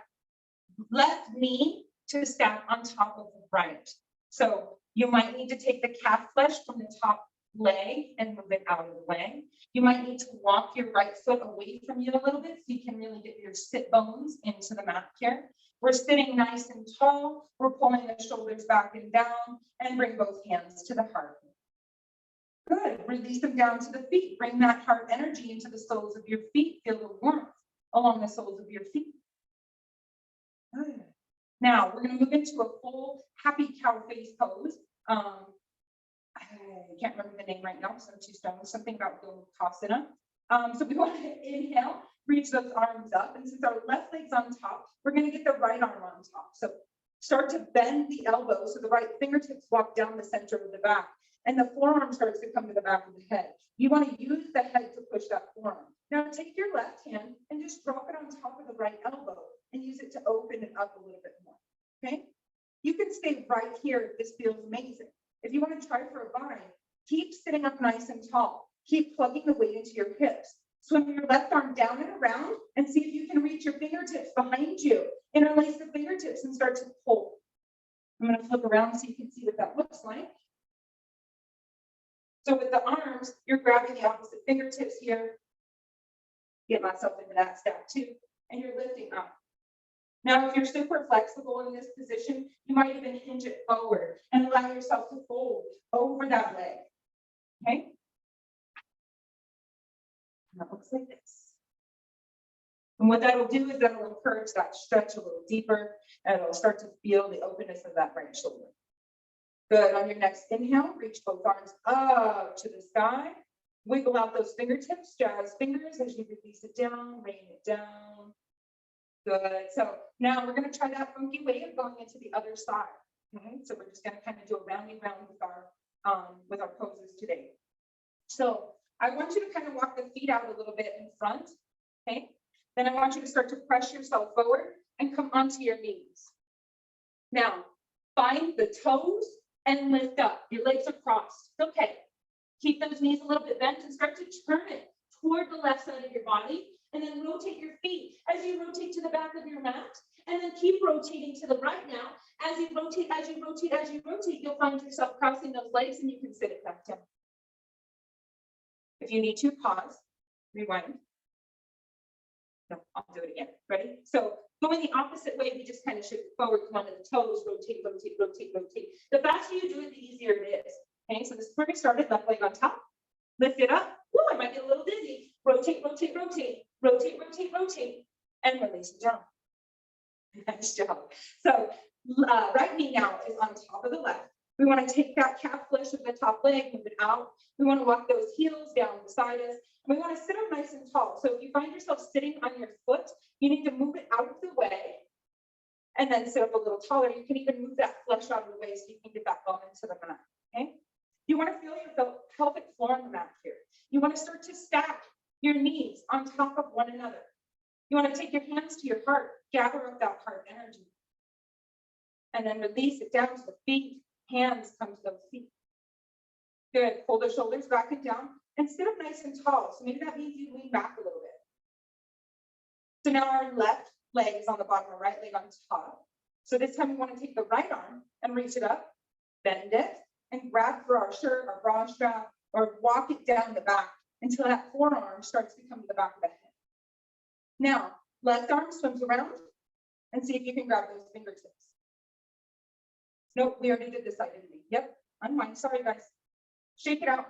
left knee to stack on top of the right. So you might need to take the calf flesh from the top leg and move it out of the way. You might need to walk your right foot away from you a little bit so you can really get your sit bones into the mat here. We're sitting nice and tall. We're pulling the shoulders back and down and bring both hands to the heart. Good. Release them down to the feet. Bring that heart energy into the soles of your feet. Feel the warmth along the soles of your feet. Good. Now we're going to move into a full happy cow face pose. I can't remember the name right now, so I'm too stoned. Something about Gokasana. So we want to inhale, reach those arms up. And since our left leg's on top, we're going to get the right arm on top. So start to bend the elbow so the right fingertips walk down the center of the back. And the forearm starts to come to the back of the head. You want to use the head to push that forearm. Now take your left hand and just drop it on top of the right elbow and use it to open it up a little bit more. Okay? You can stay right here if this feels amazing. If you want to try for a bind, keep sitting up nice and tall. Keep plugging the weight into your hips. Swim your left arm down and around and see if you can reach your fingertips behind you. Interlace the fingertips and start to pull. I'm going to flip around so you can see what that looks like. So with the arms, you're grabbing the opposite fingertips here. Get myself into that step too. And you're lifting up. Now, if you're super flexible in this position, you might even hinge it forward and allow yourself to fold over that leg. Okay? And that looks like this. And what that'll do is that'll encourage that stretch a little deeper, and it'll start to feel the openness of that right shoulder. Good. On your next inhale, reach both arms up to the sky. Wiggle out those fingertips, jazz fingers as you release it down, rain it down. Good. So now we're going to try that funky way of going into the other side. Okay. So we're just going to kind of do a rounding round with our poses today. So I want you to kind of walk the feet out a little bit in front. Okay. Then I want you to start to press yourself forward and come onto your knees. Now find the toes and lift up. Your legs are crossed. Okay. Keep those knees a little bit bent and start to turn it toward the left side of your body. And then rotate your feet as you rotate to the back of your mat. And then keep rotating to the right now. As you rotate, you'll find yourself crossing those legs and you can sit it back down. If you need to, pause, rewind. No, I'll do it again. Ready? So going the opposite way, we just kind of shift forward, come onto the toes, rotate, rotate, rotate, rotate. The faster you do it, the easier it is. Okay, so this is where we started, left leg on top. Lift it up. Oh, I might get a little dizzy. Rotate, rotate, rotate, rotate, rotate, rotate, and release it down. Nice job. So right knee now is on top of the left. We want to take that calf flesh of the top leg, move it out. We want to walk those heels down beside us. And we want to sit up nice and tall. So if you find yourself sitting on your foot, you need to move it out of the way and then sit up a little taller. You can even move that flesh out of the way so you can get that bone into the mat. Okay. You want to feel your pelvic floor on the mat here. You want to start to stack your knees on top of one another. You want to take your hands to your heart, gather up that heart energy, and then release it down to the feet. Hands come to those feet. Good. Pull the shoulders back and down and sit up nice and tall. So maybe that means you lean back a little bit. So now our left leg is on the bottom, our right leg on top. So this time we want to take the right arm and reach it up, bend it, and grab for our shirt, our bra strap, or walk it down the back until that forearm starts to come to the back of the head. Now, left arm swims around and see if you can grab those fingertips. Nope, we already did this side, didn't we? Yep, unwind. Sorry, guys. Shake it out.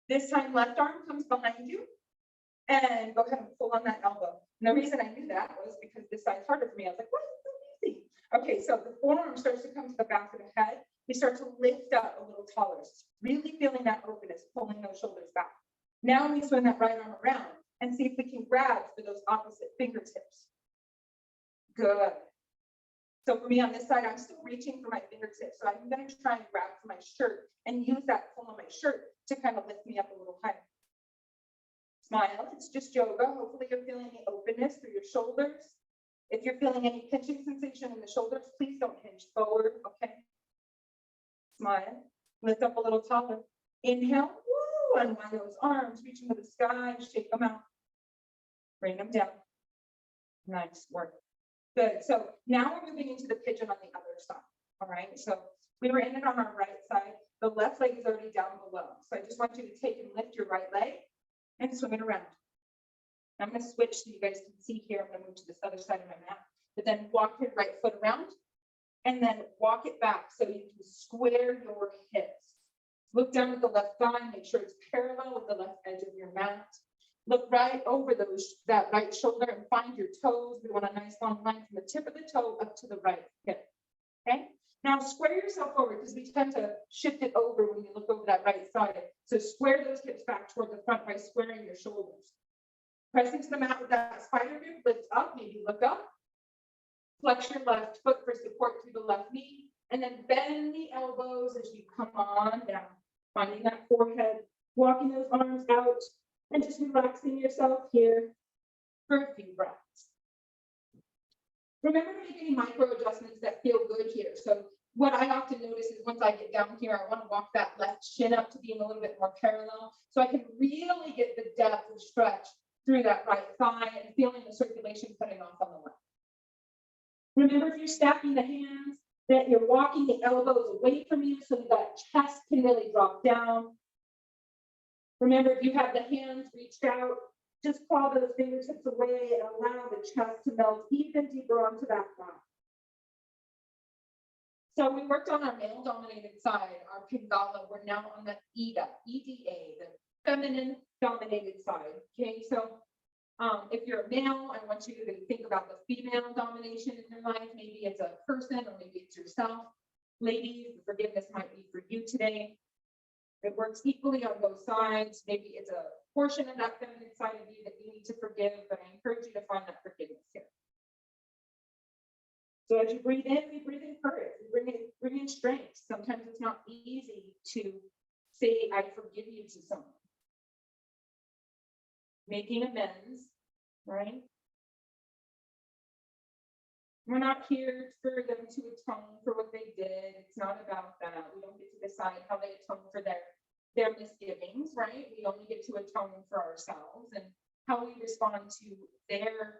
This time, left arm comes behind you and go ahead and pull on that elbow. And the reason I knew that was because this side's harder for me. I was like, what? It's so easy. Okay, so the forearm starts to come to the back of the head. We start to lift up a little taller, really feeling that openness, pulling those shoulders back. Now we swing that right arm around and see if we can grab for those opposite fingertips. Good. So for me on this side, I'm still reaching for my fingertips. So I'm going to try and grab for my shirt and use that pull on my shirt to kind of lift me up a little higher. Smile. It's just yoga. Hopefully you're feeling the openness through your shoulders. If you're feeling any pinching sensation in the shoulders, please don't hinge forward. Okay. Smile. Lift up a little taller. Inhale. Woo, unwind those arms. Reach into the sky. Shake them out. Bring them down. Nice work. Good. So now we're moving into the pigeon on the other side. All right. So we were in it on our right side. The left leg is already down below. So I just want you to take and lift your right leg and swing it around. I'm going to switch so you guys can see here. I'm going to move to this other side of my mat. But then walk your right foot around and then walk it back so you can square your hips. Look down at the left thigh. Make sure it's parallel with the left edge of your mat. Look right over that right shoulder and find your toes. We want a nice long line from the tip of the toe up to the right hip. Okay. Now square yourself forward because we tend to shift it over when you look over that right side. So square those hips back toward the front by squaring your shoulders. Press into the mat with that spider grip. Lift up, maybe look up. Flex your left foot for support through the left knee. And then bend the elbows as you come on down. Finding that forehead, walking those arms out. And just relaxing yourself here for a few breaths. Remember to make any micro adjustments that feel good here. So what I often notice is once I get down here, I want to walk that left shin up to being a little bit more parallel. So I can really get the depth and stretch through that right thigh and feeling the circulation cutting off on the left. Remember, if you're stacking the hands, that you're walking the elbows away from you so that chest can really drop down. Remember, if you have the hands reached out, just claw those fingertips away and allow the chest to melt even deeper onto that back. So we worked on our male-dominated side, our Pingala. We're now on the EDA, EDA, the feminine-dominated side. Okay, so if you're a male, I want you to think about the female domination in your life. Maybe it's a person or maybe it's yourself. Ladies, the forgiveness might be for you today. It works equally on both sides. Maybe it's a portion of that feminine side of you that you need to forgive, but I encourage you to find that forgiveness here. So as you breathe in, we breathe in courage, we bring in strength. Sometimes it's not easy to say, I forgive you to someone. Making amends, right? We're not here for them to atone for what they did. It's not about that. We don't get to decide how they atone for their misgivings, right? We only get to atone for ourselves and how we respond to their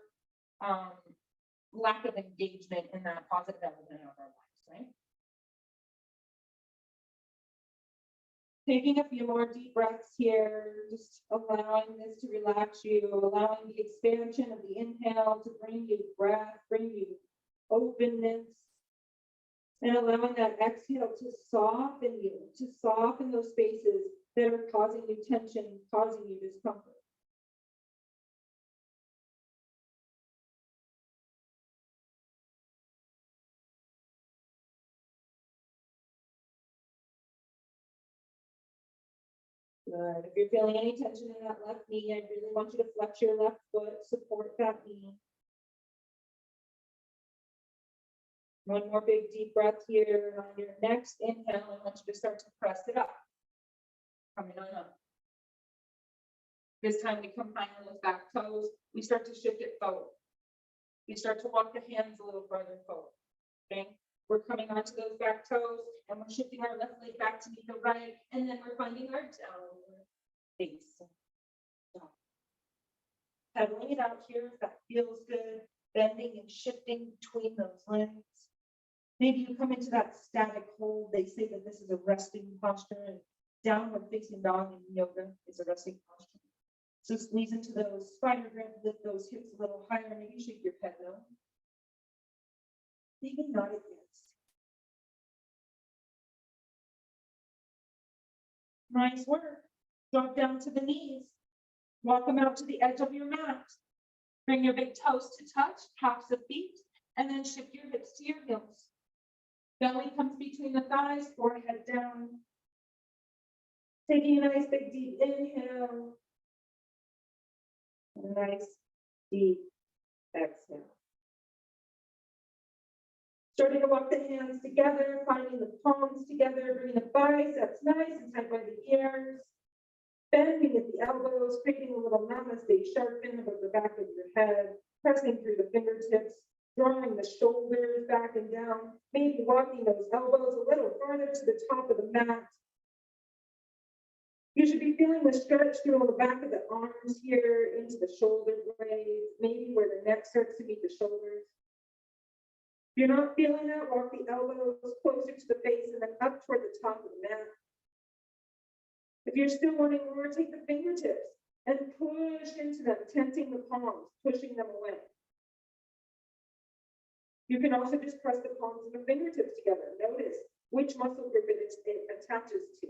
lack of engagement in that positive element of our lives, right? Taking a few more deep breaths here, just allowing this to relax you, allowing the expansion of the inhale to bring you breath, bring you openness, and allowing that exhale to soften you, to soften those spaces that are causing you tension, causing you discomfort. Good. If you're feeling any tension in that left knee, I really want you to flex your left foot, support that knee. One more big deep breath here. On your next inhale, I want you to start to press it up. Coming on up. This time we combine those back toes. We start to shift it forward. We start to walk the hands a little further forward. Okay. We're coming onto those back toes and we're shifting our left leg back to meet the right. And then we're finding our downward face. Pedaling it out here if that feels good. Bending and shifting between those legs. Maybe you come into that static hold. They say that this is a resting posture, and downward facing dog in yoga is a resting posture. So squeeze into those spider ribs, lift those hips a little higher. Maybe shake your head though. Maybe nod it yes. Nice work. Drop down to the knees. Walk them out to the edge of your mat. Bring your big toes to touch, halves of feet, and then shift your hips to your heels. Belly comes between the thighs, forehead down. Taking a nice big deep inhale. And a nice deep exhale. Starting to walk the hands together, finding the palms together, bringing the biceps nice and tight by the ears. Bending at the elbows, creating a little namaste sharpen above the back of your head, pressing through the fingertips, drawing the shoulders back and down, maybe walking those elbows a little farther to the top of the mat. You should be feeling the stretch through the back of the arms here into the shoulder blades, maybe where the neck starts to meet the shoulders. If you're not feeling that, walk the elbows closer to the face and then up toward the top of the mat. If you're still wanting more, take the fingertips and push into them, tenting the palms, pushing them away. You can also just press the palms and the fingertips together. Notice which muscle group it attaches to.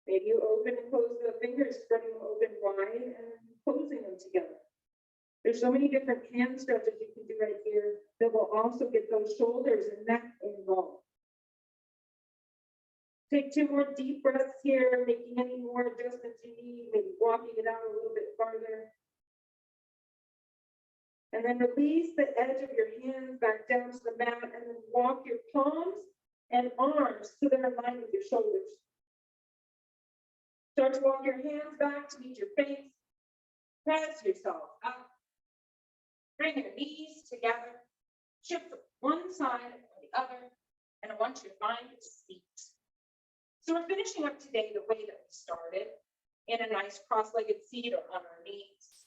Maybe you open and close the fingers, spreading them open wide and closing them together. There's so many different hand stretches you can do right here that will also get those shoulders and neck involved. Take 2 more deep breaths here, making any more adjustments you need, maybe walking it out a little bit farther. And then release the edge of your hands back down to the mat and then walk your palms and arms so they're aligned with your shoulders. Start to walk your hands back to meet your face. Press yourself up. Bring your knees together. Shift from one side or the other. And I want you to find a seat. So we're finishing up today the way that we started, in a nice cross-legged seat or on our knees.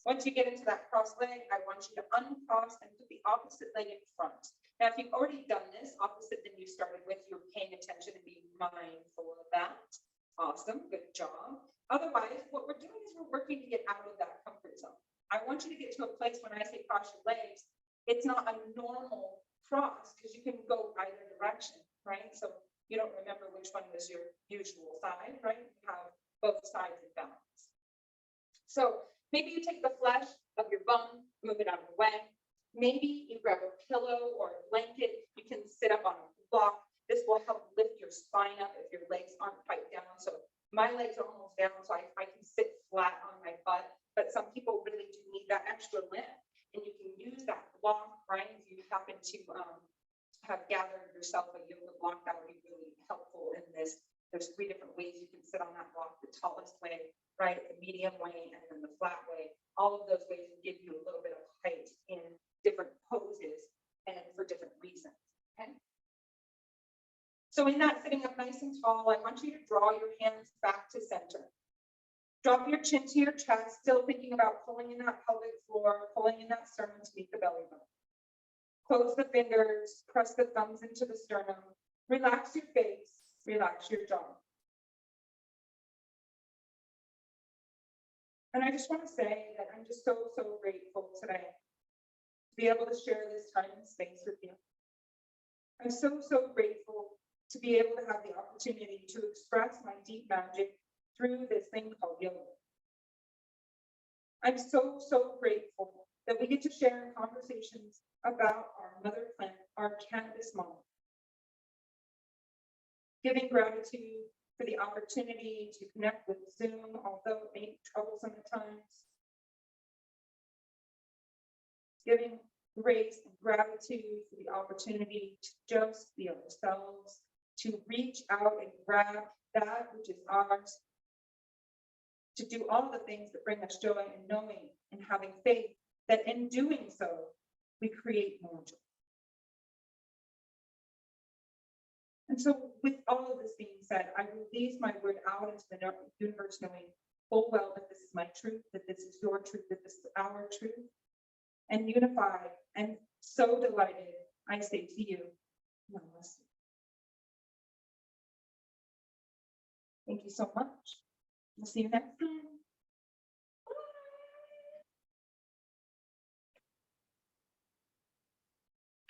Once you get into that cross leg, I want you to uncross and put the opposite leg in front. Now, if you've already done this opposite than you started with, you're paying attention and being mindful of that. Awesome, good job. Otherwise, what we're doing is we're working to get out of that comfort zone. I want you to get to a place when I say cross your legs, it's not a normal cross because you can go either direction, right? So you don't remember which one was your usual side, right? You have both sides in balance. So maybe you take the flesh of your bum, move it out of the way. Maybe you grab a pillow or a blanket. You can sit up on a block. This will help lift your spine up if your legs aren't quite down. So my legs are almost down, so I can sit flat on my butt. But some people really do need that extra lift, and you can use that block, right? If you happen to have gathered yourself a yoga block, that would be really helpful in this. There's 3 different ways you can sit on that block: the tallest way, right, the medium way, and then the flat way. All of those ways will give you a little bit of height in different poses and for different reasons. Okay. So in that sitting up nice and tall, I want you to draw your hands back to center. Drop your chin to your chest, still thinking about pulling in that pelvic floor, pulling in that sternum to meet the belly button. Close the fingers, press the thumbs into the sternum, relax your face, relax your jaw. And I just want to say that I'm just so grateful today to be able to share this time and space with you. I'm so grateful to be able to have the opportunity to express my deep magic through this thing called yoga. I'm so grateful that we get to share in conversations about our mother plant, our cannabis mom. Giving gratitude for the opportunity to connect with Zoom, although it may be troublesome at times. Giving grace and gratitude for the opportunity to just be ourselves, to reach out and grab that which is ours, to do all the things that bring us joy, and knowing and having faith that in doing so, we create more joy. And so with all of this being said, I release my word out into the universe, knowing full well that this is my truth, that this is your truth, that this is our truth. And unified and so delighted, I say to you, namaste. Thank you so much. We'll see you next time.